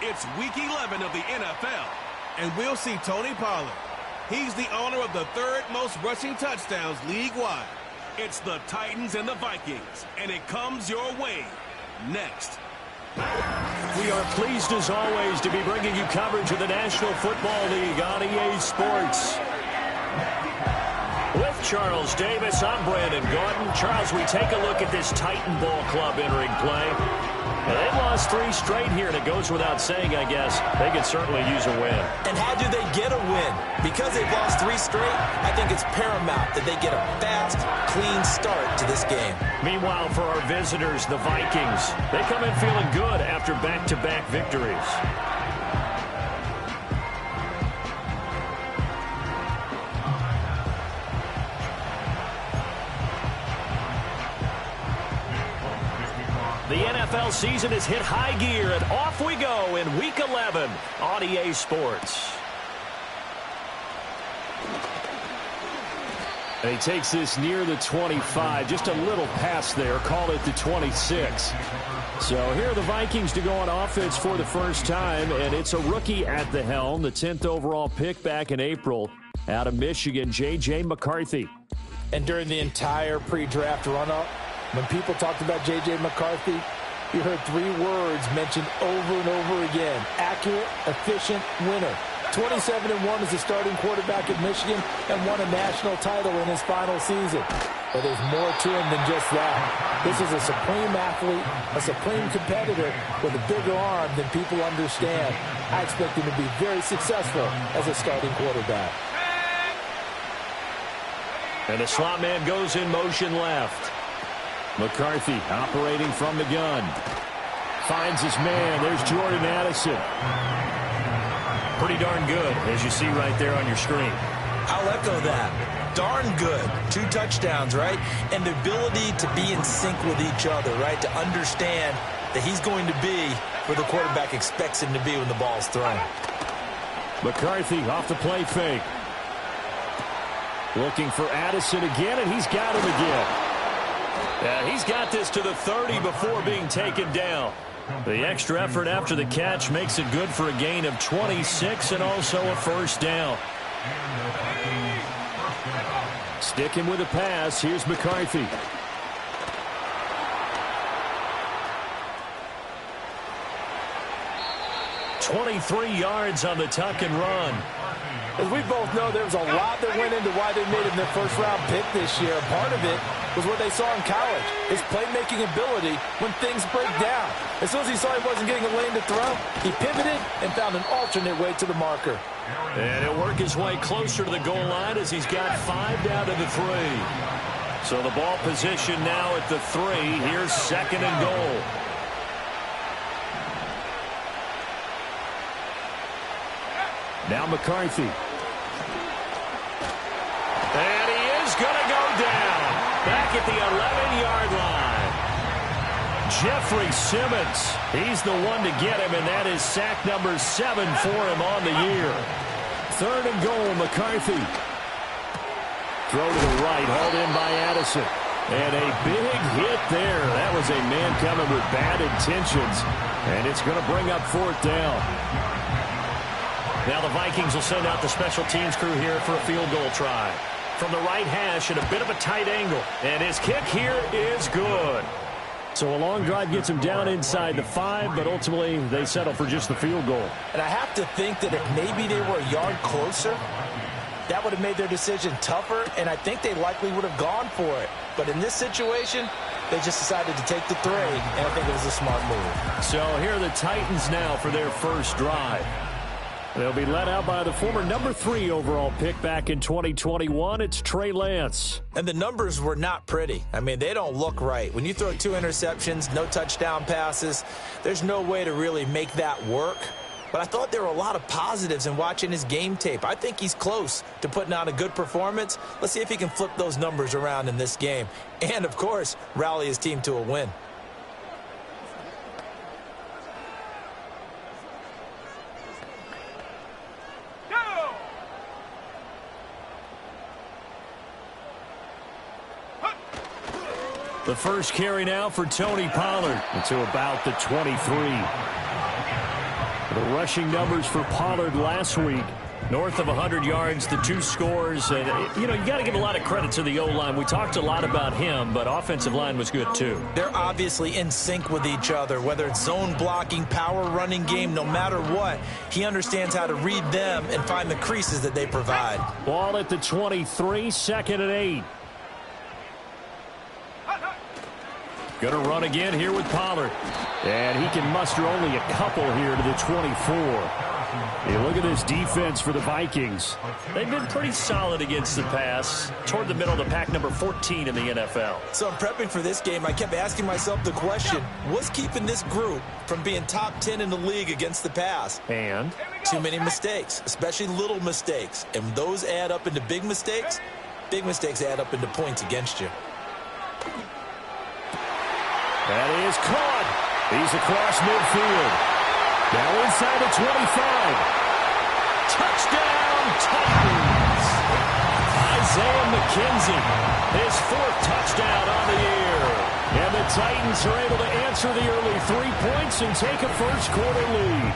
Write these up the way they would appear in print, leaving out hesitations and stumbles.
It's Week 11 of the NFL, and we'll see Tony Pollard. He's the owner of the third most rushing touchdowns league-wide. It's the Titans and the Vikings, and it comes your way next. We are pleased, as always, to be bringing you coverage of the National Football League on EA Sports. With Charles Davis, I'm Brandon Gordon. Charles, we take a look at this Titan Ball Club entering play. Well, they've lost 3 straight here, and it goes without saying, I guess, they could certainly use a win. And how do they get a win? Because they've lost 3 straight, I think it's paramount that they get a fast, clean start to this game. Meanwhile, for our visitors, the Vikings, they come in feeling good after back-to-back victories. The NFL season has hit high gear, and off we go in Week 11 on EA Sports. And he takes this near the 25, just a little pass there, call it the 26. So here are the Vikings to go on offense for the first time, and it's a rookie at the helm, the 10th overall pick back in April out of Michigan, J.J. McCarthy. And during the entire pre-draft run-up, when people talked about J.J. McCarthy, you heard 3 words mentioned over and over again: accurate, efficient, winner. 27-1 as a starting quarterback at Michigan and won a national title in his final season. But there's more to him than just that. This is a supreme athlete, a supreme competitor with a bigger arm than people understand. I expect him to be very successful as a starting quarterback. And the slot man goes in motion left. McCarthy operating from the gun. Finds his man. There's Jordan Addison. Pretty darn good, as you see right there on your screen. I'll echo that. Darn good. 2 touchdowns, right? And the ability to be in sync with each other, right? To understand that he's going to be where the quarterback expects him to be when the ball's thrown. McCarthy off the play fake. Looking for Addison again, and he's got him again. Yeah, he's got this to the 30 before being taken down. The extra effort after the catch makes it good for a gain of 26 and also a first down. Sticking with the pass, here's McCarthy. "23 yards on the tuck and run. As we both know, there was a lot that went into why they made him their first-round pick this year. Part of it was what they saw in college, his playmaking ability when things break down. As soon as he saw he wasn't getting a lane to throw, he pivoted and found an alternate way to the marker. And he'll work his way closer to the goal line as he's got 5 down to the 3. So the ball position now at the 3. Here's 2nd and goal. Now McCarthy. And he is going to go down. Back at the 11-yard line. Jeffrey Simmons. He's the one to get him, and that is sack number 7 for him on the year. 3rd and goal, McCarthy. Throw to the right, hauled in by Addison. And a big hit there. That was a man coming with bad intentions. And it's going to bring up 4th down. Now the Vikings will send out the special teams crew here for a field goal try. From the right hash at a bit of a tight angle. And his kick here is good. So a long drive gets him down inside the 5, but ultimately they settle for just the field goal. And I have to think that if maybe they were a yard closer, that would have made their decision tougher, and I think they likely would have gone for it. But in this situation, they just decided to take the 3, and I think it was a smart move. So here are the Titans now for their first drive. They'll be led out by the former number 3 overall pick back in 2021. It's Trey Lance. And the numbers were not pretty. I mean, they don't look right. When you throw 2 interceptions, no touchdown passes, there's no way to really make that work. But I thought there were a lot of positives in watching his game tape. I think he's close to putting on a good performance. Let's see if he can flip those numbers around in this game. And, of course, rally his team to a win. The first carry now for Tony Pollard to about the 23. The rushing numbers for Pollard last week, north of 100 yards, the 2 scores. And, you got to give a lot of credit to the O-line. We talked a lot about him, but offensive line was good too. They're obviously in sync with each other, whether it's zone blocking, power running game, no matter what. He understands how to read them and find the creases that they provide. Ball at the 23, 2nd and 8. Going to run again here with Pollard. And he can muster only a couple here to the 24. Hey, look at this defense for the Vikings. They've been pretty solid against the pass. Toward the middle of the pack, number 14 in the NFL. So I'm prepping for this game. I kept asking myself the question, what's keeping this group from being top 10 in the league against the pass? And? Too many mistakes, especially little mistakes. And those add up into big mistakes. Big mistakes add up into points against you. That is caught. He's across midfield. Now inside the 25. Touchdown, Titans. Isaiah McKenzie, his 4th touchdown on the year. And the Titans are able to answer the early 3 points and take a first-quarter lead.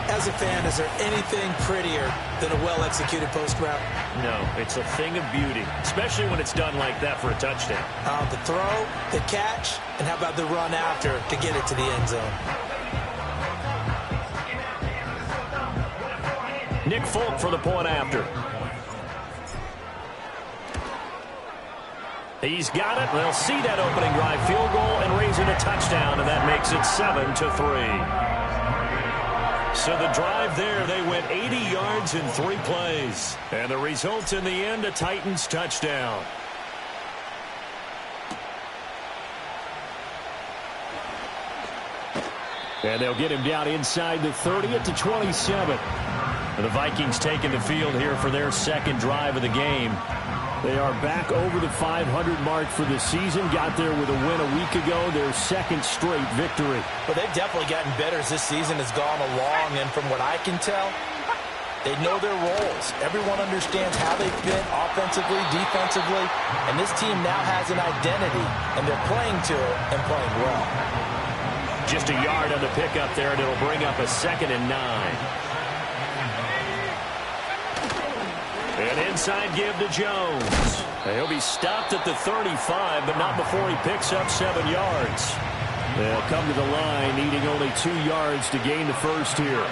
As a fan, is there anything prettier than a well-executed post route? No, it's a thing of beauty, especially when it's done like that for a touchdown. The throw, the catch, and how about the run after to get it to the end zone? Nick Folk for the point after. He's got it. They'll see that opening drive field goal and raise it a touchdown, and that makes it 7-3. So the drive there, they went 80 yards in 3 plays. And the result in the end, a Titans touchdown. And they'll get him down inside the 30 at the 27. And the Vikings taking the field here for their 2nd drive of the game. They are back over the 500 mark for the season. Got there with a win a week ago, their 2nd straight victory. Well, they've definitely gotten better as this season has gone along. And from what I can tell, they know their roles. Everyone understands how they fit offensively, defensively. And this team now has an identity, and they're playing to it and playing well. Just a yard on the pickup there, and it'll bring up a 2nd and 9. And inside give to Jones. He'll be stopped at the 35, but not before he picks up 7 yards. They'll come to the line, needing only 2 yards to gain the first here.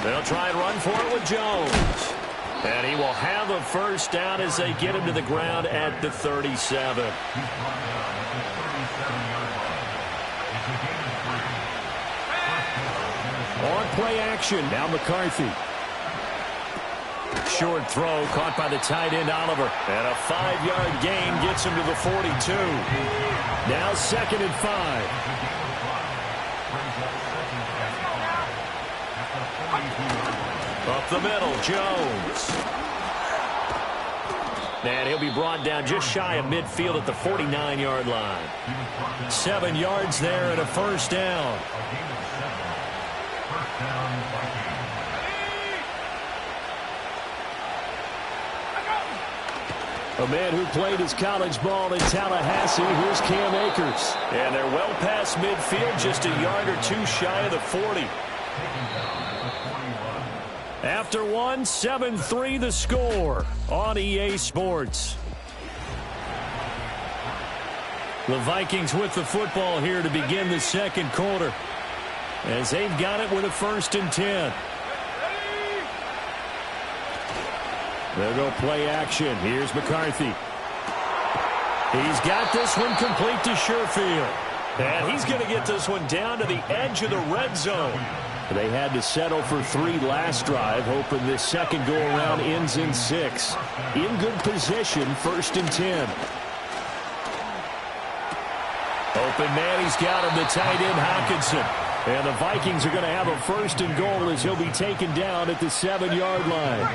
They'll try and run for it with Jones. And he will have a first down as they get him to the ground at the 37. On play action, now McCarthy. Short throw caught by the tight end Oliver. And a 5-yard gain gets him to the 42. Now 2nd and 5. Up the middle, Jones. And he'll be brought down just shy of midfield at the 49-yard line. 7 yards there and a first down. A man who played his college ball in Tallahassee, here's Cam Akers. And they're well past midfield, just a yard or 2 shy of the 40. After 1, 7-3 the score on EA Sports. The Vikings with the football here to begin the 2nd quarter, as they've got it with a 1st and 10. They'll go play action. Here's McCarthy. He's got this one complete to Sherfield. And he's going to get this one down to the edge of the red zone. They had to settle for 3 last drive, hoping this second go-around ends in 6. In good position, 1st and 10. Open man, he's got him, the tight end Hawkinson. And the Vikings are going to have a 1st and goal as he'll be taken down at the 7-yard line.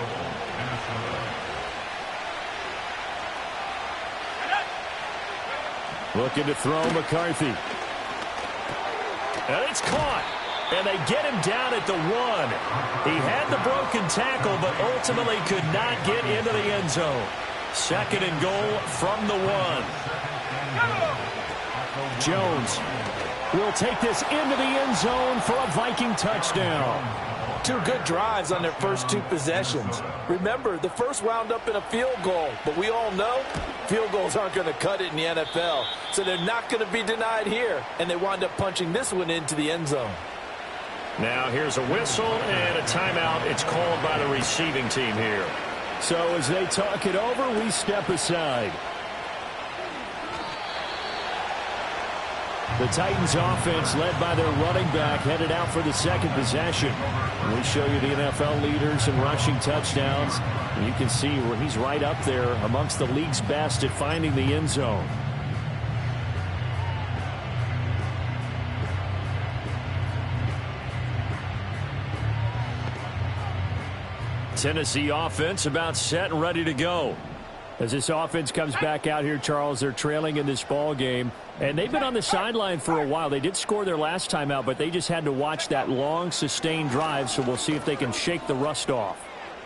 Looking to throw McCarthy. And it's caught. And they get him down at the 1. He had the broken tackle, but ultimately could not get into the end zone. Second and goal from the 1. Jones will take this into the end zone for a Viking touchdown. 2 good drives on their first 2 possessions. Remember, the first wound up in a field goal, but we all know field goals aren't going to cut it in the NFL, so they're not going to be denied here, and they wind up punching this one into the end zone. Now here's a whistle and a timeout. It's called by the receiving team here. So as they talk it over, we step aside. The Titans offense led by their running back headed out for the second possession. We show you the NFL leaders in rushing touchdowns. And you can see where he's right up there amongst the league's best at finding the end zone. Tennessee offense about set and ready to go. As this offense comes back out here, Charles, they're trailing in this ball game. And they've been on the sideline for a while. They did score their last time out, but they just had to watch that long, sustained drive, so we'll see if they can shake the rust off.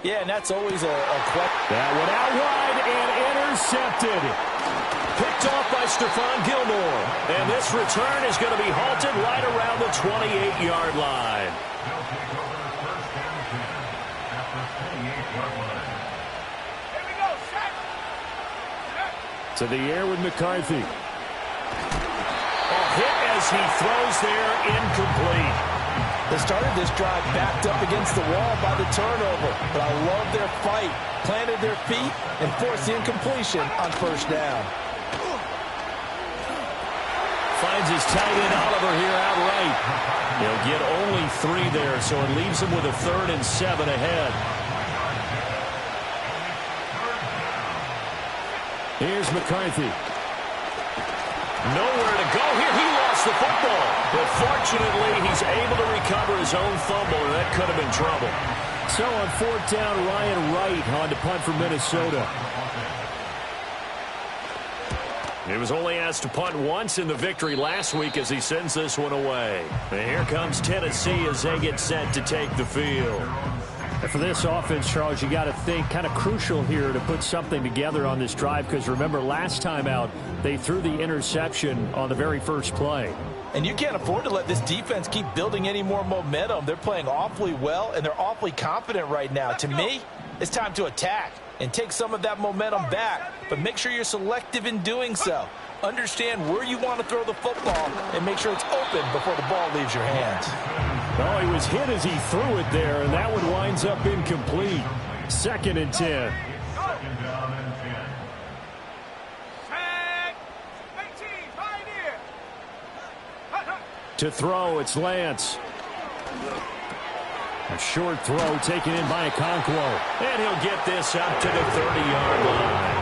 Yeah, and that's always a question. That one out wide and intercepted. Picked off by Stephon Gilmore. And this return is going to be halted right around the 28-yard line. To the air with McCarthy. Hit as he throws there, incomplete. They started this drive backed up against the wall by the turnover, but I love their fight. Planted their feet and forced the incompletion on first down. Finds his tight end Oliver here outright. He'll get only 3 there, so it leaves him with a 3rd and 7 ahead. Here's McCarthy. Nowhere to go here. He lost the football. But fortunately, he's able to recover his own fumble, and that could have been trouble. So on 4th down, Ryan Wright on to punt for Minnesota. He was only asked to punt once in the victory last week as he sends this one away. And here comes Tennessee as they get set to take the field. And for this offense, Charles, you got to think kind of crucial here to put something together on this drive, because remember last time out they threw the interception on the very first play. And you can't afford to let this defense keep building any more momentum. They're playing awfully well, and they're awfully confident right now. To me, it's time to attack and take some of that momentum back, but make sure you're selective in doing so. Understand where you want to throw the football and make sure it's open before the ball leaves your hands. Oh, he was hit as he threw it there, and that one winds up incomplete. 2nd and 10. To throw, it's Lance. A short throw taken in by Okonkwo. And he'll get this up to the 30-yard line.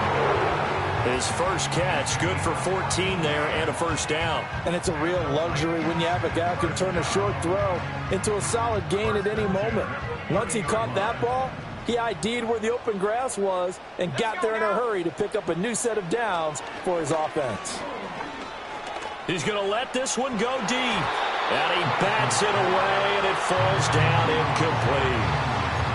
His first catch, good for 14 there and a first down. And it's a real luxury when you have a guy who can turn a short throw into a solid gain at any moment. Once he caught that ball, he ID'd where the open grass was and got there in a hurry to pick up a new set of downs for his offense. He's going to let this one go deep. And he bats it away, and it falls down incomplete.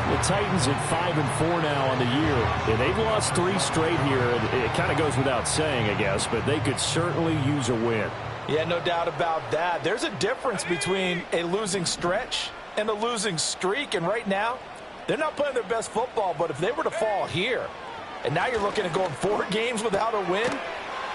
The Titans at 5-4 now on the year. And they've lost 3 straight here. It kind of goes without saying, I guess, but they could certainly use a win. Yeah, no doubt about that. There's a difference between a losing stretch and a losing streak. And right now, they're not playing their best football, but if they were to fall here, and now you're looking at going 4 games without a win,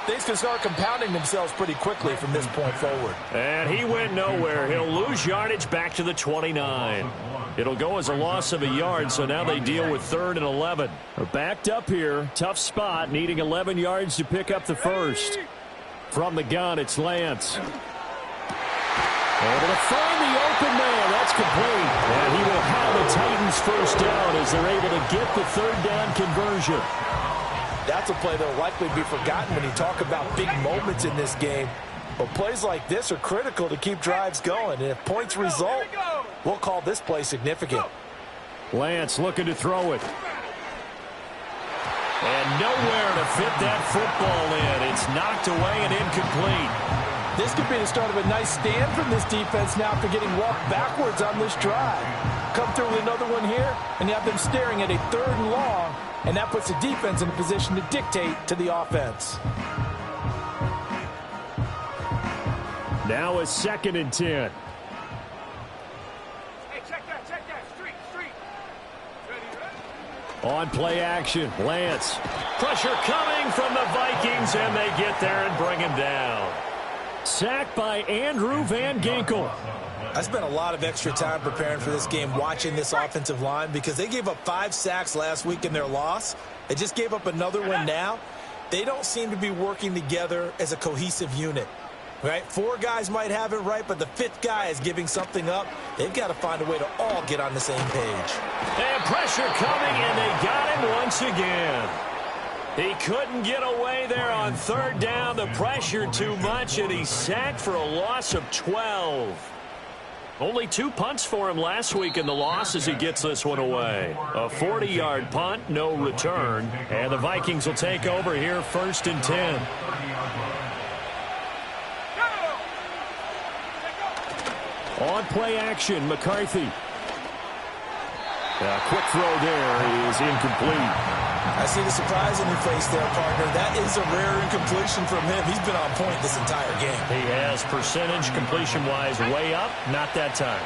things can start compounding themselves pretty quickly from this point forward. And he went nowhere. He'll lose yardage back to the 29. It'll go as a loss of a yard, so now they deal with 3rd and 11. They're backed up here. Tough spot, needing 11 yards to pick up the first. From the gun, it's Lance. Able to find the open man. That's complete. And he will have the Titans first down as they're able to get the 3rd down conversion. That's a play that will likely be forgotten when you talk about big moments in this game. But plays like this are critical to keep drives going. And if points result, we'll call this play significant. Lance looking to throw it. And nowhere to fit that football in. It's knocked away and incomplete. This could be the start of a nice stand from this defense now after getting walked backwards on this drive. Come through with another one here, and you have them staring at a 3rd and long and that puts the defense in a position to dictate to the offense. Now a 2nd and 10. Hey, check that. Street. On play action, Lance. Pressure coming from the Vikings, and they get there and bring him down. Sacked by Andrew Van Ginkel. I spent a lot of extra time preparing for this game, watching this offensive line, because they gave up 5 sacks last week in their loss. They just gave up another one now. They don't seem to be working together as a cohesive unit. Right? 4 guys might have it right, but the 5th guy is giving something up. They've got to find a way to all get on the same page. And pressure coming, and they got him once again. He couldn't get away there on 3rd down. The pressure too much, and he's sacked for a loss of 12. Only 2 punts for him last week in the loss as he gets this one away. A 40-yard punt, no return. And the Vikings will take over here 1st and 10. On play action, McCarthy. A quick throw there is incomplete. I see the surprise in your face there, partner. That is a rare incompletion from him. He's been on point this entire game. He has percentage completion-wise way up. Not that time.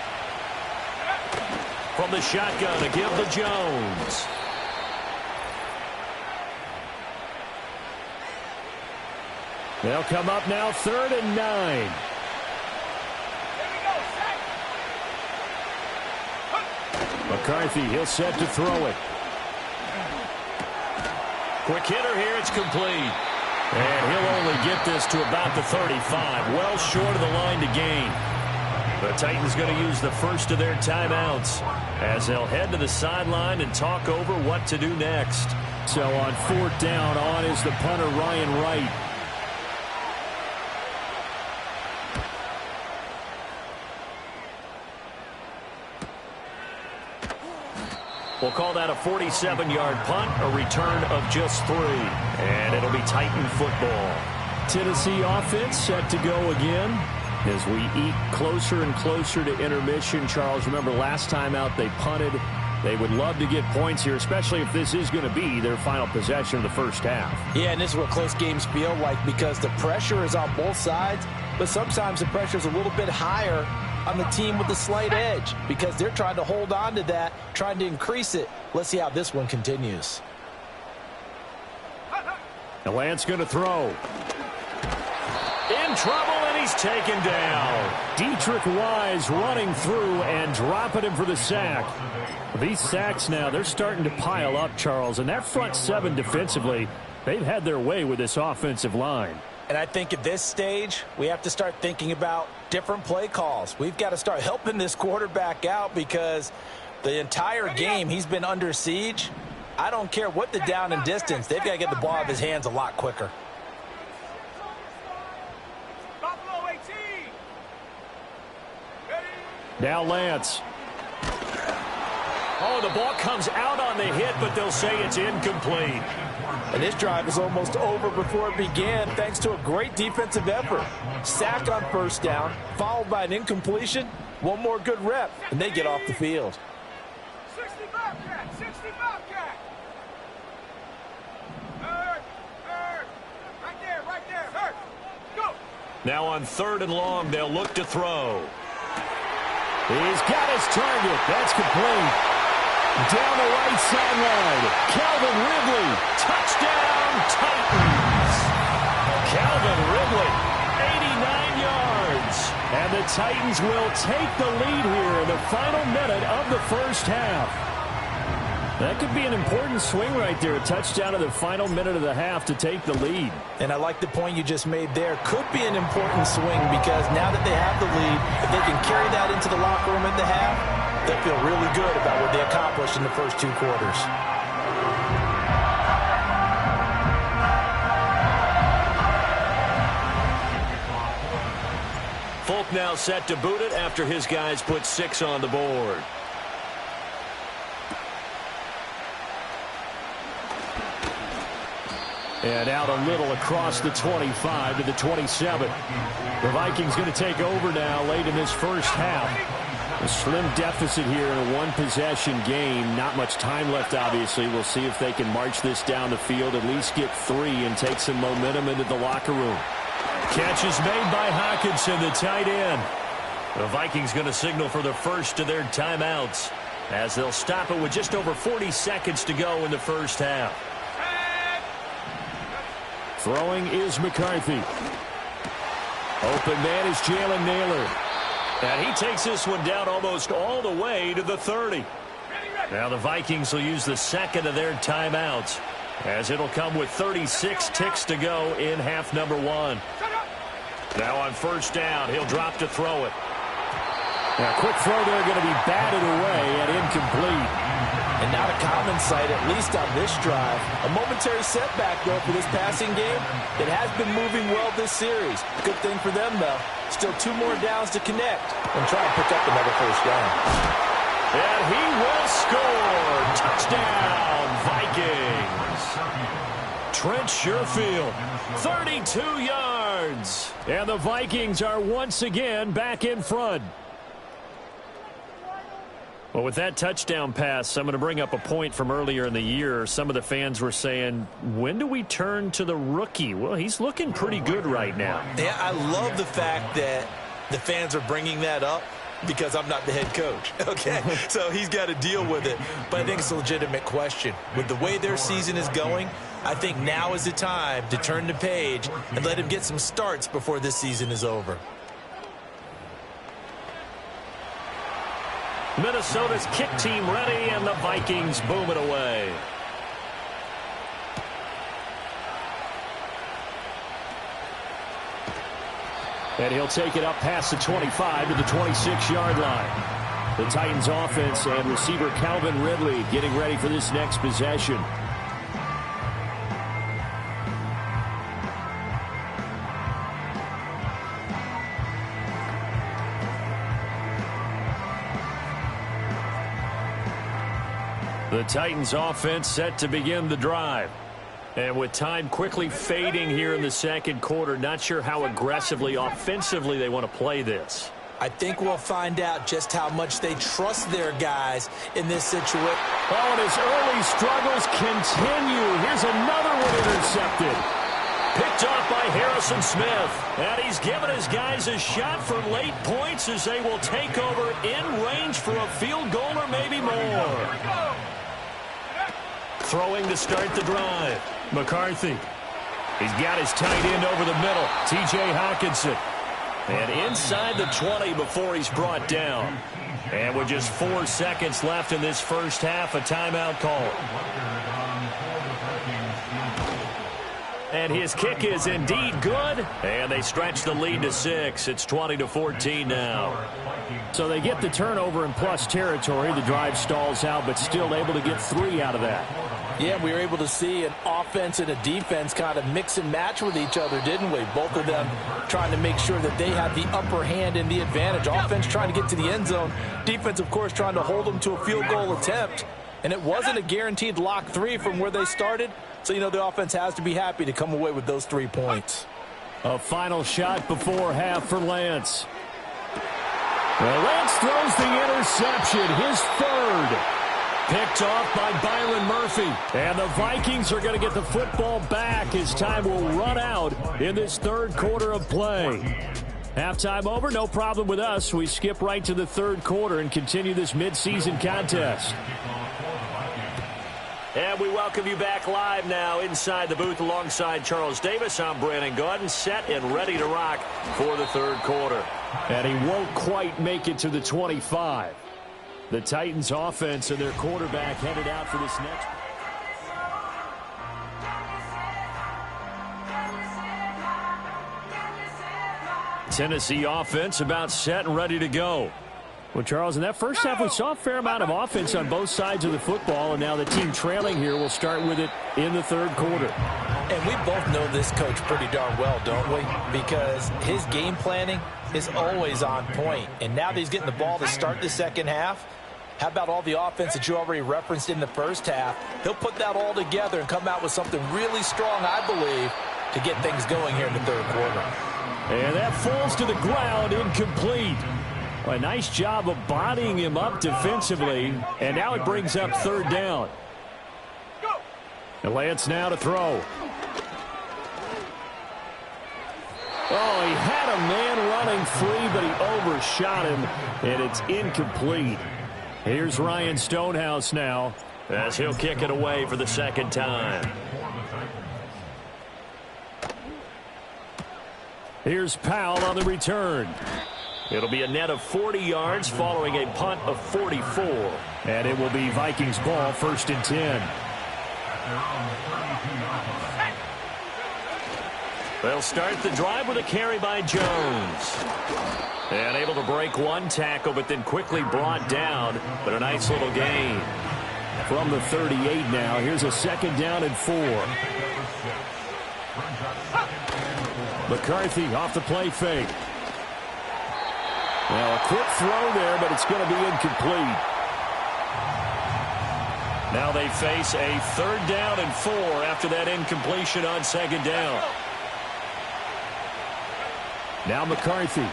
From the shotgun to give to Jones. They'll come up now 3rd and 9. McCarthy, he'll set to throw it. Quick hitter here, it's complete. And he'll only get this to about the 35, well short of the line to gain. The Titans going to use the first of their timeouts as they'll head to the sideline and talk over what to do next. So on 4th down, on is the punter, Ryan Wright. We'll call that a 47-yard punt, a return of just 3. And it'll be Titan football. Tennessee offense set to go again as we eat closer and closer to intermission. Charles, remember last time out they punted. They would love to get points here, especially if this is going to be their final possession of the first half. Yeah, and this is what close games feel like because the pressure is on both sides, but sometimes the pressure is a little bit higher on the team with the slight edge because they're trying to hold on to that, trying to increase it. Let's see how this one continues. The Lance going to throw. In trouble, and he's taken down. Dietrich Wise running through and dropping him for the sack. These sacks now, they're starting to pile up, Charles, and that front 7 defensively, they've had their way with this offensive line. And I think at this stage, we have to start thinking about different play calls. We've got to start helping this quarterback out because the entire game he's been under siege. I don't care what the down and distance. They've got to get the ball out of his hands a lot quicker. Now Lance. Oh, the ball comes out on the hit, but they'll say it's incomplete. And this drive is almost over before it began thanks to a great defensive effort. Sack on 1st down, followed by an incompletion. One more good rep, and they get off the field. 60 Bobcat! 60 Bobcat! Hurt! Right there! Hurt! Go! Now on 3rd and long, they'll look to throw. He's got his target. That's complete. Down the right sideline, Calvin Ridley, touchdown Titans. Calvin Ridley, 89 yards. And the Titans will take the lead here in the final minute of the first half. That could be an important swing right there, a touchdown in the final minute of the half to take the lead. And I like the point you just made there. Could be an important swing because now that they have the lead, if they can carry that into the locker room at the half, they'll feel really good about what they accomplished in the first 2 quarters. Folk now set to boot it after his guys put 6 on the board. And out a little across the 25 to the 27. The Vikings going to take over now late in this first half. A slim deficit here in a one-possession game. Not much time left, obviously. We'll see if they can march this down the field, at least get 3, and take some momentum into the locker room. Catch is made by Hockenson, the tight end. The Vikings going to signal for the first of their timeouts, as they'll stop it with just over 40 seconds to go in the first half. Throwing is McCarthy. Open man is Jalen Naylor. And he takes this one down almost all the way to the 30. Now the Vikings will use the second of their timeouts, as it'll come with 36 ticks to go in half number 1. Now on first down, he'll drop to throw it. Now a quick throw there going to be batted away and incomplete. And not a common sight, at least on this drive. A momentary setback, though, for this passing game. It has been moving well this series. Good thing for them, though. Still 2 more downs to connect and try and pick up another first down. And he will score. Touchdown, Vikings. Trent Sherfield, 32 yards. And the Vikings are once again back in front. Well, with that touchdown pass, I'm going to bring up a point from earlier in the year. Some of the fans were saying, when do we turn to the rookie? Well, he's looking pretty good right now. Yeah, I love the fact that the fans are bringing that up because I'm not the head coach. Okay, so he's got to deal with it. But I think it's a legitimate question. With the way their season is going, I think now is the time to turn the page and let him get some starts before this season is over. Minnesota's kick team ready, and the Vikings boom it away. And he'll take it up past the 25 to the 26-yard line. The Titans offense and receiver Calvin Ridley getting ready for this next possession. The Titans offense set to begin the drive. And with time quickly fading here in the second quarter, not sure how aggressively, offensively they want to play this. I think we'll find out just how much they trust their guys in this situation. Oh, and his early struggles continue. Here's another one intercepted. Picked off by Harrison Smith. And he's given his guys a shot for late points as they will take over in range for a field goal or maybe more. Throwing to start the drive. McCarthy. He's got his tight end over the middle. T.J. Hockenson. And inside the 20 before he's brought down. And with just 4 seconds left in this first half, a timeout call. And his kick is indeed good. And they stretch the lead to 6. It's 20-14 now. So they get the turnover in plus territory. The drive stalls out, but still able to get 3 out of that. Yeah, we were able to see an offense and a defense kind of mix and match with each other, didn't we? Both of them trying to make sure that they have the upper hand and the advantage. Offense trying to get to the end zone. Defense, of course, trying to hold them to a field goal attempt. And it wasn't a guaranteed lock 3 from where they started. So, you know, the offense has to be happy to come away with those 3 points. A final shot before half for Lance. Well, Lance throws the interception, his 3rd. Picked off by Byron Murphy. And the Vikings are going to get the football back as time will run out in this 3rd quarter of play. Halftime over, no problem with us. We skip right to the 3rd quarter and continue this midseason contest. And we welcome you back live now inside the booth alongside Charles Davis. I'm Brandon Gaudin, set and ready to rock for the 3rd quarter. And he won't quite make it to the 25. The Titans offense and their quarterback headed out for this next. Tennessee offense about set and ready to go. Well, Charles, in that first half, we saw a fair amount of offense on both sides of the football, and now the team trailing here will start with it in the 3rd quarter. And we both know this coach pretty darn well, don't we? Because his game planning is always on point. And now that he's getting the ball to start the second half, how about all the offense that you already referenced in the first half? He'll put that all together and come out with something really strong, I believe, to get things going here in the 3rd quarter. And that falls to the ground, incomplete. Well, a nice job of bodying him up defensively, and now it brings up third down. And Lance now to throw. Oh, he had a man running free, but he overshot him, and it's incomplete. Here's Ryan Stonehouse now, as he'll kick it away for the second time. Here's Powell on the return. It'll be a net of 40 yards following a punt of 44. And it will be Vikings ball, 1st and 10. They'll start the drive with a carry by Jones. And able to break one tackle, but then quickly brought down. But a nice little gain. From the 38 now, here's a 2nd down and 4. McCarthy off the play fake. Now a quick throw there, but it's going to be incomplete. Now they face a 3rd down and 4 after that incompletion on 2nd down. Now McCarthy.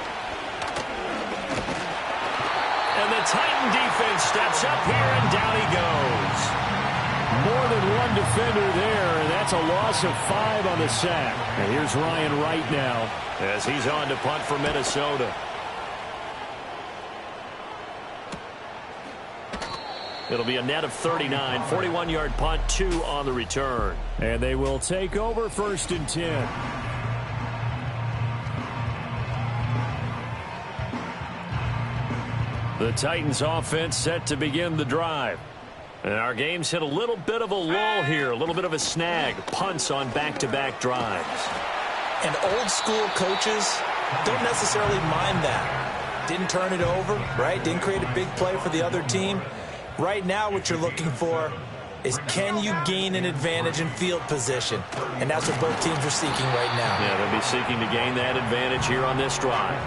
And the Titan defense steps up here, and down he goes. More than one defender there, and that's a loss of 5 on the sack. And here's Ryan Wright now, as he's on to punt for Minnesota. It'll be a net of 39, 41-yard punt, 2 on the return. And they will take over 1st and 10. The Titans offense set to begin the drive. And our game's hit a little bit of a lull here, a little bit of a snag. Punts on back-to-back drives. And old school coaches don't necessarily mind that. Didn't turn it over, right? Didn't create a big play for the other team. Right now what you're looking for is, can you gain an advantage in field position? And that's what both teams are seeking right now. Yeah, they'll be seeking to gain that advantage here on this drive.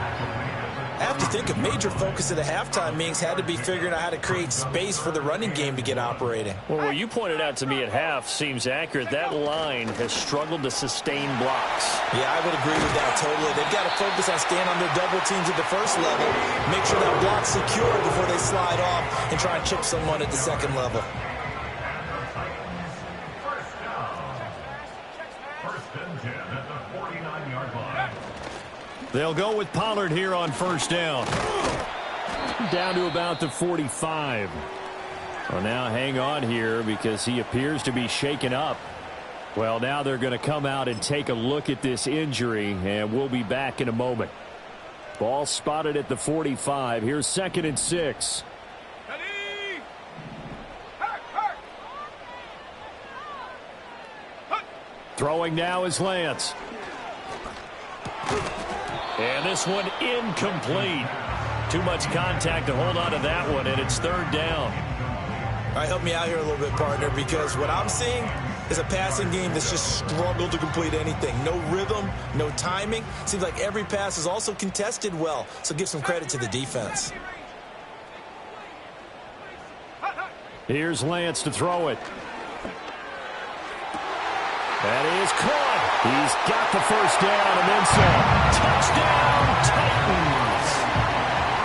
I have to think a major focus of the halftime meetings had to be figuring out how to create space for the running game to get operating. Well, what you pointed out to me at half seems accurate. That line has struggled to sustain blocks. Yeah, I would agree with that totally. They've got to focus on staying on their double teams at the first level, make sure that block's secure before they slide off and try and chip someone at the second level. They'll go with Pollard here on 1st down. Down to about the 45. Well, now hang on here because he appears to be shaken up. Well, now they're going to come out and take a look at this injury, and we'll be back in a moment. Ball spotted at the 45. Here's 2nd and 6. Throwing now is Lance. And this one incomplete. Too much contact to hold on to that one, and it's 3rd down. All right, help me out here a little bit, partner, because what I'm seeing is a passing game that's just struggled to complete anything. No rhythm, no timing. Seems like every pass is also contested well, so give some credit to the defense. Here's Lance to throw it. That is caught. He's got the 1st down and then some. Touchdown, Titans.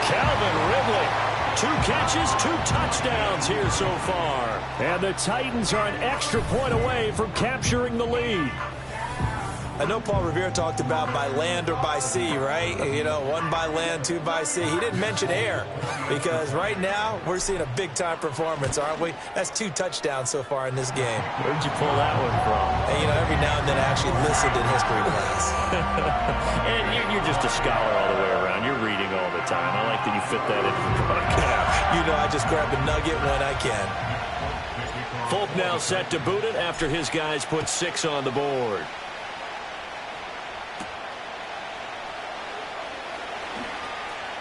Calvin Ridley. 2 catches, 2 touchdowns here so far. And the Titans are an extra point away from capturing the lead. I know Paul Revere talked about by land or by sea, right? You know, 1 by land, 2 by sea. He didn't mention air because right now we're seeing a big-time performance, aren't we? That's 2 touchdowns so far in this game. Where'd you pull that one from? And, you know, every now and then I actually listened in history class. And you're just a scholar all the way around. You're reading all the time. I like that you fit that into the broadcast. You know, I just grab a nugget when I can. Folk now set to boot it after his guys put 6 on the board.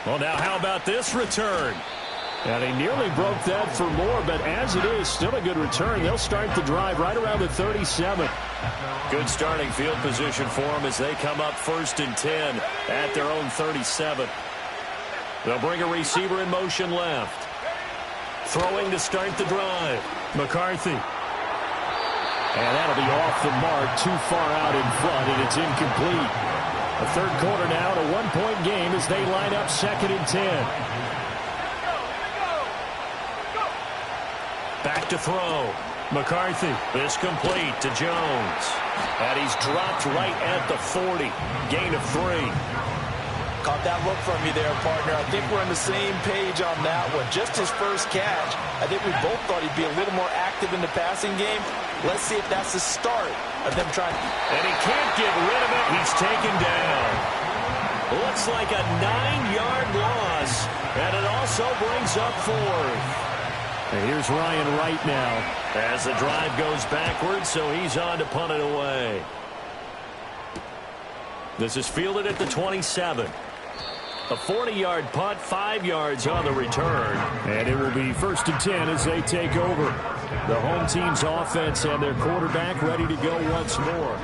Well, now how about this return? And he nearly broke that for more, but as it is, still a good return. They'll start the drive right around the 37. Good starting field position for them as they come up 1st and 10 at their own 37. They'll bring a receiver in motion left. Throwing to start the drive. McCarthy. And that'll be off the mark, too far out in front, and it's incomplete. The third quarter now, a one-point game as they line up 2nd and 10. Back to throw. McCarthy is complete to Jones. And he's dropped right at the 40. Gain of 3. Caught that look from you there, partner. I think we're on the same page on that one. Just his first catch. I think we both thought he'd be a little more active in the passing game. Let's see if that's the start of them trying. And he can't get rid of it. He's taken down. Looks like a 9-yard loss. And it also brings up 4th. And here's Ryan Wright now as the drive goes backwards, so he's on to punt it away. This is fielded at the 27. A 40-yard punt, 5 yards on the return. And it will be 1st and 10 as they take over. The home team's offense and their quarterback ready to go once more.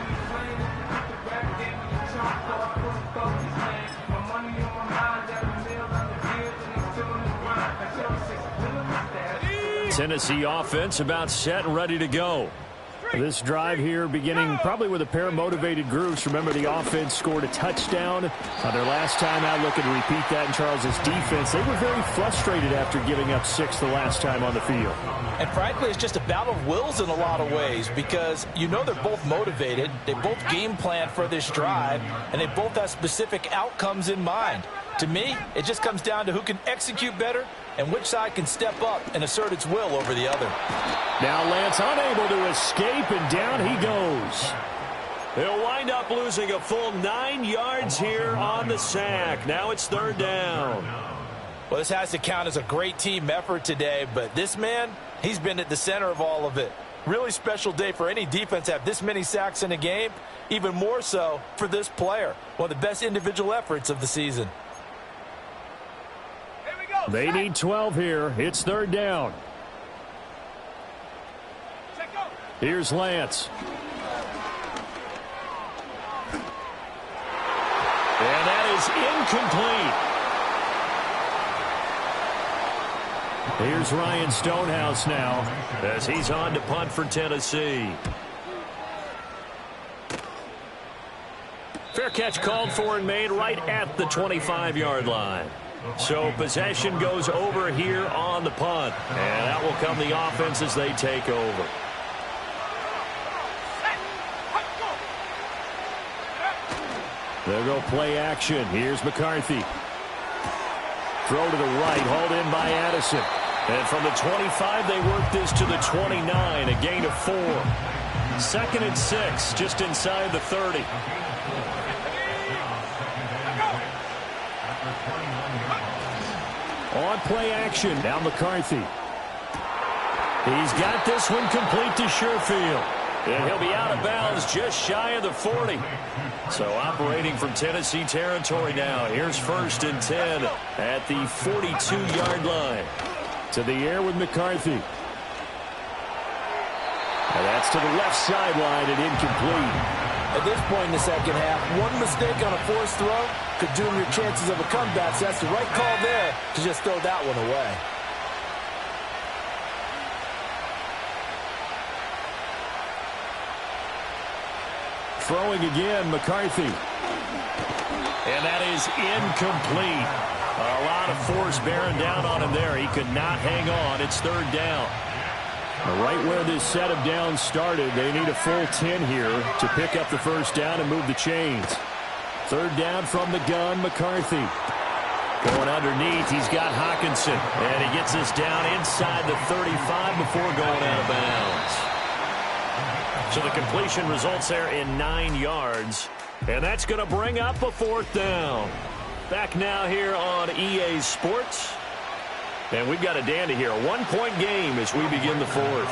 Tennessee offense about set and ready to go. This drive here beginning probably with a pair of motivated groups. Remember, the offense scored a touchdown on their last time out. Looking to repeat that in Charles's defense. They were very frustrated after giving up 6 the last time on the field. And frankly, it's just a battle of wills in a lot of ways because you know they're both motivated. They both game plan for this drive, and they both have specific outcomes in mind. To me, it just comes down to who can execute better and which side can step up and assert its will over the other. Now Lance unable to escape, and down he goes. He'll wind up losing a full 9 yards here on the sack. Now it's 3rd down. Well, this has to count as a great team effort today, but this man, he's been at the center of all of it. Really special day for any defense to have this many sacks in a game, even more so for this player. One of the best individual efforts of the season. They need 12 here. It's 3rd down. Here's Lance. And that is incomplete. Here's Ryan Stonehouse now as he's on to punt for Tennessee. Fair catch called for and made right at the 25-yard line. So possession goes over here on the punt. And that will come the offense as they take over. They'll go play action. Here's McCarthy. Throw to the right, hauled in by Addison. And from the 25, they work this to the 29, a gain of 4. 2nd and 6, just inside the 30. On play action, now McCarthy. He's got this one complete to Sherfield. And he'll be out of bounds just shy of the 40. So operating from Tennessee territory now. Here's 1st and 10 at the 42-yard line. To the air with McCarthy. And that's to the left sideline and incomplete. At this point in the second half, one mistake on a forced throw could doom your chances of a comeback. So that's the right call there to just throw that one away. Throwing again, McCarthy. And that is incomplete. A lot of force bearing down on him there. He could not hang on. It's 3rd down. Right where this set of downs started, they need a full 10 here to pick up the 1st down and move the chains. 3rd down from the gun, McCarthy. Going underneath, he's got Hawkinson. And he gets us down inside the 35 before going out of bounds. So the completion results there in 9 yards. And that's going to bring up a 4th down. Back now here on EA Sports. And we've got a dandy here. A 1-point game as we begin the 4th.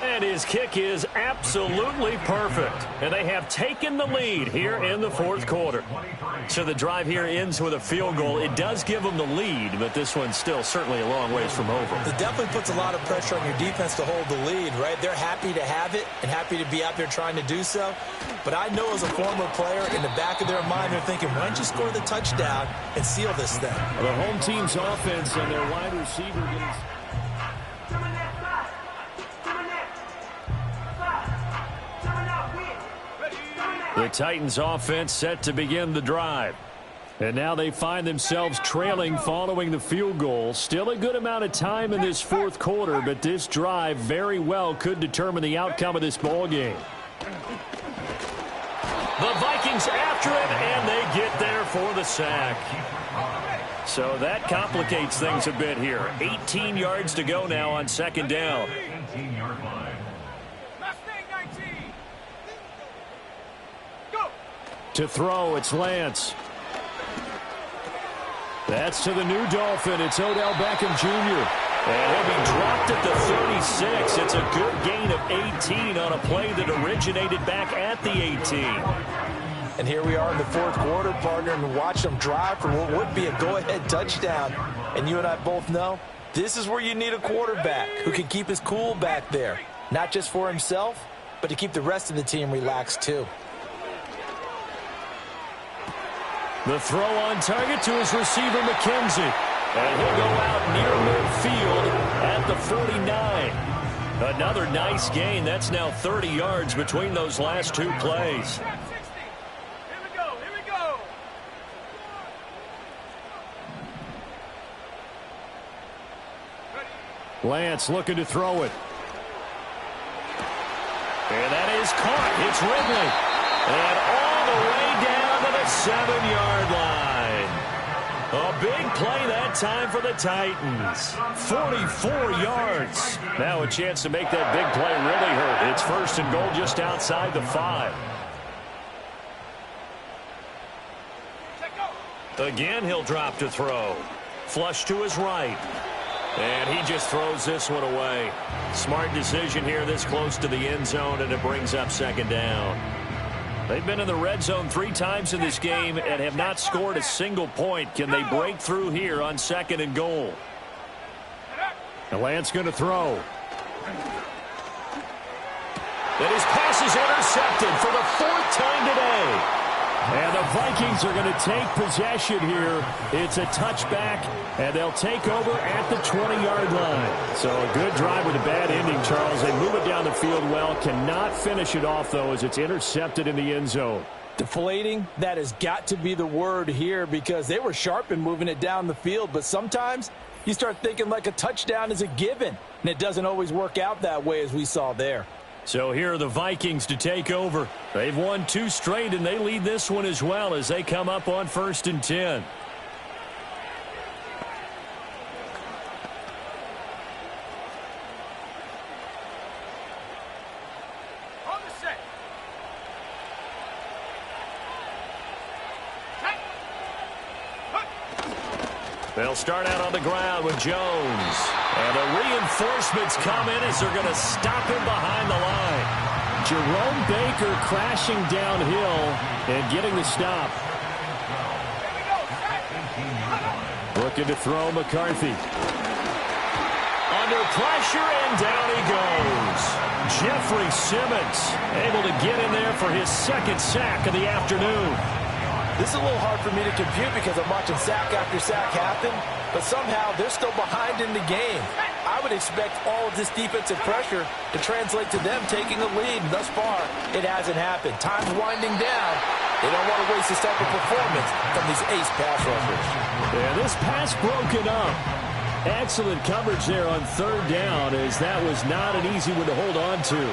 And his kick is absolutely perfect. And they have taken the lead here in the 4th quarter. So the drive here ends with a field goal. It does give them the lead, but this one's still certainly a long ways from over. It definitely puts a lot of pressure on your defense to hold the lead, right? They're happy to have it and happy to be out there trying to do so. But I know as a former player, in the back of their mind, they're thinking, why don't you score the touchdown and seal this thing? The home team's offense and their wide receiver getting... The Titans offense set to begin the drive. And now they find themselves trailing following the field goal. Still a good amount of time in this fourth quarter, but this drive very well could determine the outcome of this ball game. The Vikings after it, and they get there for the sack. So that complicates things a bit here. 18 yards to go now on second down. 18-yard line. Mustang 19. Go. To throw, it's Lance. That's to the new Dolphin. It's Odell Beckham Jr. And he'll be dropped at the 36. It's a good gain of 18 on a play that originated back at the 18. And here we are in the fourth quarter, partner, and watch them drive for what would be a go-ahead touchdown. And you and I both know this is where you need a quarterback who can keep his cool back there. Not just for himself, but to keep the rest of the team relaxed too. The throw on target to his receiver, McKenzie. And he'll go out near midfield at the 49. Another nice gain. That's now 30 yards between those last two plays. Here we go. Here we go. Lance looking to throw it. And that is caught. It's Ridley. And all the way down to the 7-yard line. A big play that time for the Titans. 44 yards. Now a chance to make that big play really hurt. It's first and goal just outside the 5. Again, he'll drop to throw. Flush to his right. And he just throws this one away. Smart decision here this close to the end zone, and it brings up second down. They've been in the red zone 3 times in this game and have not scored a single point. Can they break through here on second and goal? And Lance going to throw. And his pass is intercepted for the 4th time today. And the Vikings are going to take possession here. It's a touchback, and they'll take over at the 20-yard line. So a good drive with a bad ending, Charles. They move it down the field well. Cannot finish it off, though, as it's intercepted in the end zone. Deflating, that has got to be the word here because they were sharp in moving it down the field. But sometimes you start thinking like a touchdown is a given, and it doesn't always work out that way as we saw there. So here are the Vikings to take over. They've won 2 straight, and they lead this one as well as they come up on 1st and 10. On the set. They'll start out on the ground with Jones. And the reinforcements come in as they're going to stop him behind the line. Jerome Baker crashing downhill and getting the stop. Looking to throw McCarthy. Under pressure, and down he goes. Jeffrey Simmons able to get in there for his 2nd sack of the afternoon. This is a little hard for me to compute because I'm watching sack after sack happen, but somehow they're still behind in the game. I would expect all of this defensive pressure to translate to them taking a lead. And thus far, it hasn't happened. Time's winding down. They don't want to waste this type of performance from these ace pass rushers. Yeah, this pass broken up. Excellent coverage there on 3rd down, as that was not an easy one to hold on to.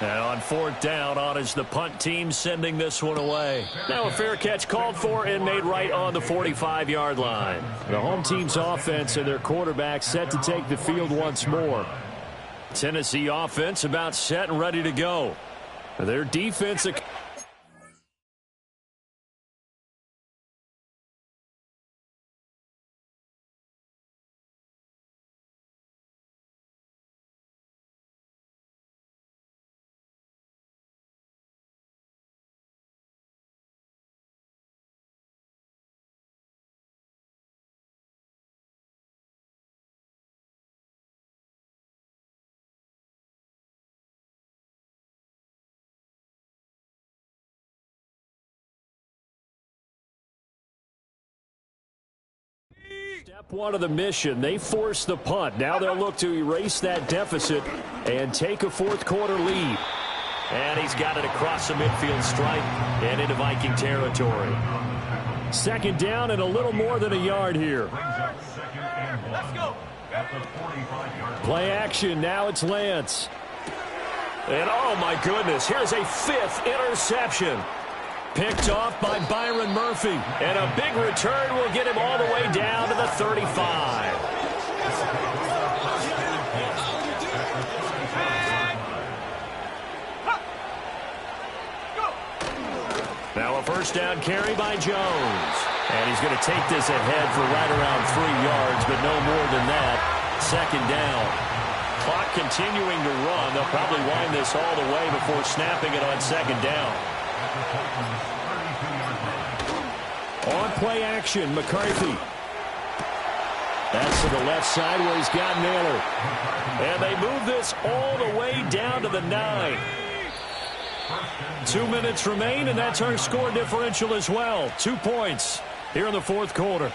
And on 4th down, on is the punt team sending this one away. Now a fair catch called for and made right on the 45-yard line. The home team's offense and their quarterback set to take the field once more. Tennessee offense about set and ready to go. Their defense Step one of the mission, they force the punt. Now they'll look to erase that deficit and take a fourth quarter lead. And he's got it across the midfield stripe and into Viking territory. Second down and a little more than a yard here. Let's go. Play action, now it's Lance. And oh my goodness, here's a fifth interception. Picked off by Byron Murphy. And a big return will get him all the way down to the 35. Now a first down carry by Jones. And he's going to take this ahead for right around 3 yards, but no more than that. Second down. Clock continuing to run. They'll probably wind this all the way before snapping it on second down. On play action, McCarthy. That's to the left side where he's got Naylor. And they move this all the way down to the 9. 2 minutes remain, and that's our score differential as well. 2 points here in the fourth quarter.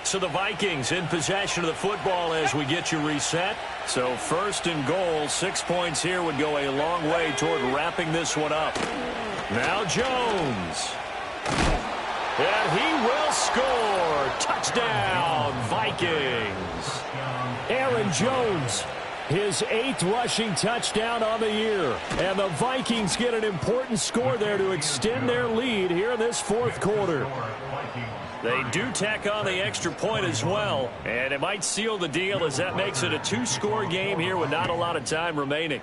So the Vikings in possession of the football as we get you reset. So first and goal, 6 points here would go a long way toward wrapping this one up. Now Jones. And he will score. Touchdown, Vikings. Aaron Jones, his 8th rushing touchdown on the year. And the Vikings get an important score there to extend their lead here in this fourth quarter. They do tack on the extra point as well. And it might seal the deal as that makes it a 2-score game here with not a lot of time remaining.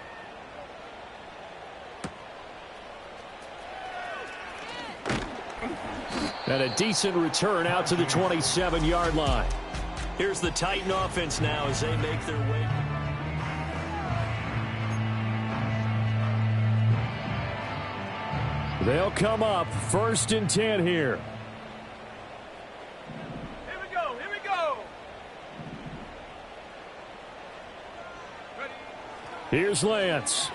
And a decent return out to the 27-yard line. Here's the Titan offense now as they make their way. They'll come up first and 10 here. Here we go. Here we go. Ready. Here's Lance.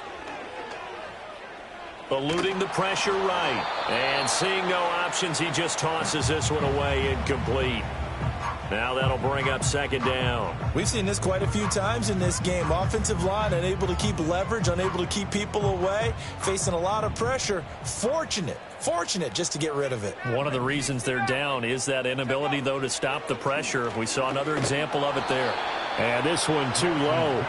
Eluding the pressure right. And seeing no options, he just tosses this one away incomplete. Now that'll bring up second down. We've seen this quite a few times in this game. Offensive line unable to keep leverage, unable to keep people away, facing a lot of pressure. Fortunate just to get rid of it. One of the reasons they're down is that inability, though, to stop the pressure. We saw another example of it there. And this one too low.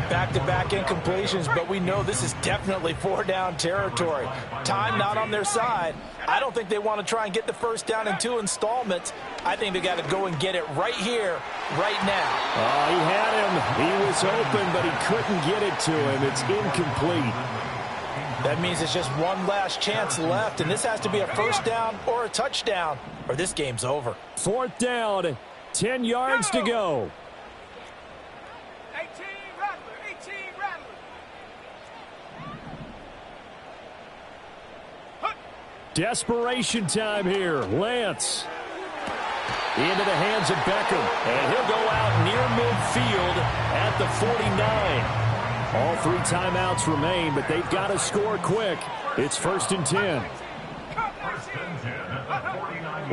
Back-to-back incompletions, but we know this is definitely 4-down territory. Time not on their side. I don't think they want to try and get the first down in 2 installments. I think they got to go and get it right here, right now. He had him. He was open, but he couldn't get it to him. It's incomplete. That means it's just one last chance left, and this has to be a first down or a touchdown, or this game's over. Fourth down, 10 yards to go. 18 Rattler. 18 Rattler. Desperation time here. Lance. Into the hands of Beckham. And he'll go out near midfield at the 49. All 3 timeouts remain, but they've got to score quick. It's first and 10.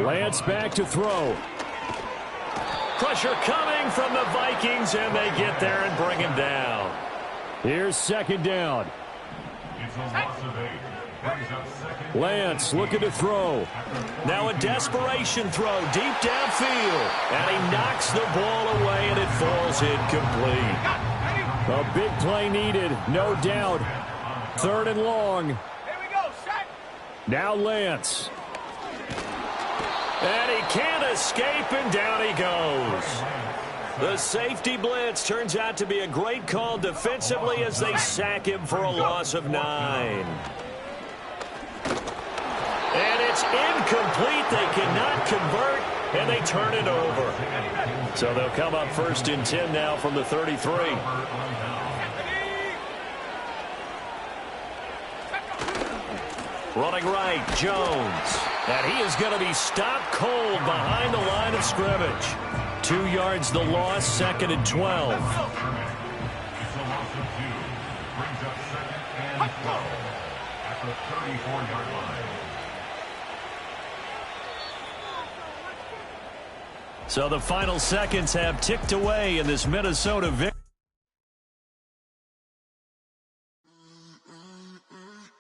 Lance back to throw. Pressure coming from the Vikings, and they get there and bring him down. Here's second down. Lance looking to throw. Now a desperation throw deep downfield. And he knocks the ball away, and it falls incomplete. A big play needed, no doubt. Third and long. Here we go. Set. Now Lance. And he can't escape, and down he goes. The safety blitz turns out to be a great call defensively as they sack him for a loss of 9. And it's incomplete. They cannot convert, and they turn it over. So they'll come up first and 10 now from the 33. Running right, Jones. And he is going to be stopped cold behind the line of scrimmage. 2 yards the loss, second and 12. It's a loss of 2. Brings up second and 12 at the 34-yard line. So the final seconds have ticked away in this Minnesota victory.